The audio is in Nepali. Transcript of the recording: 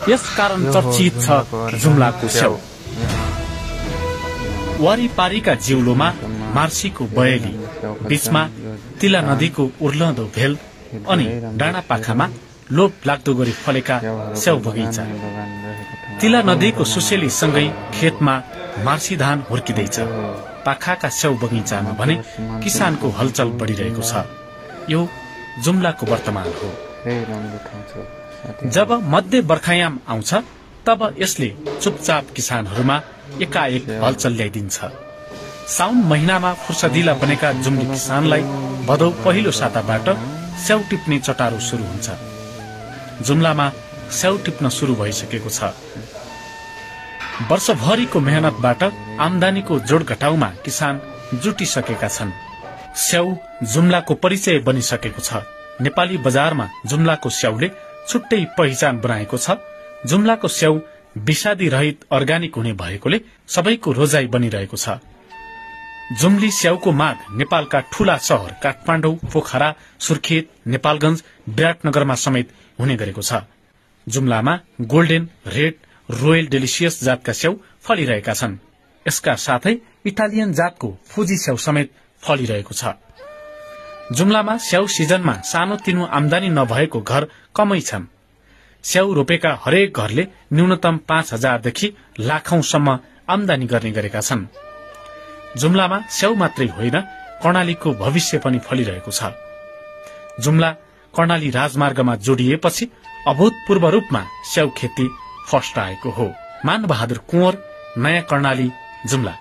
यसकारण चर्चित छ जुम्लाको स्याउ। वारिपारीका जिउलोमा मार्सीको बयली, बीचमा तिला नदीको उर्लदो भेल अनि डाँडा पाखामा लोभ लाग्दो गरी फलेका स्याउ बगैँचा। तिला नदीको सुसेली सँगै खेतमा मार्सी धान हुर्किँदैछ। पाखाका स्याउ बगैँचामा भने किसानको हलचल बढ़िरहेको छ। यो जुम्लाको वर्तमान हो। जब मध्य बर्खायाम आउँछ तब यसले चुपचाप किसानहरूमा एकाएक हलचल ल्याइदिन्छ। साउन महिनामा फुर्सदिला बनेका जुम्ली किसानलाई भदौ पहिलो साताबाट स्याउ टिप्ने चटारो शुरू हुन्छ। जुम्लामा स्याउ टिप्न शुरू भइसकेको छ। वर्षभरिको मेहनतबाट आमदानीको जोड घटाउमा किसान जुटिसकेका छन्। स्याउ जुम्लाको परिचय बनिसकेको छ। नेपाली बजारमा जुम्लाको स्याउले छुट्टै पहिचान बनाएको छ। जुम्लाको स्याउ विषादी रहित अर्गानिक हुने भएकोले सबैको रोजाई बनिरहेको छ। जुम्ली स्याउको माग नेपालका ठूला शहर काठमाडौँ, पोखरा, सुर्खेत, नेपालगंज, विराटनगरमा समेत हुने गरेको छ। जुम्लामा गोल्डेन, रेड, रोयल डेलिसियस जातका स्याउ फलिरहेका छन्। यसका साथै इटालियन जातको फुजी स्याउ समेत फलिरहेको छ। जुम्लामा स्याउ सिजनमा सानोतिनो आमदानी नभएको घर कमै छन्। स्याउ रोपेका हरेक घरले न्यूनतम 5,000 देखि लाखौंसम्म आमदानी गर्ने गरेका छन्। जुम्लामा स्याउ मात्रै होइन, कर्णालीको भविष्य पनि फलिरहेको छ। जुम्ला कर्णाली राजमार्गमा जोडिएपछि अभूतपूर्व रूपमा स्याउ खेती फस्टाएको हो। मानबहादुर कुँवर, नयाँ कर्णाली, जुम्ला।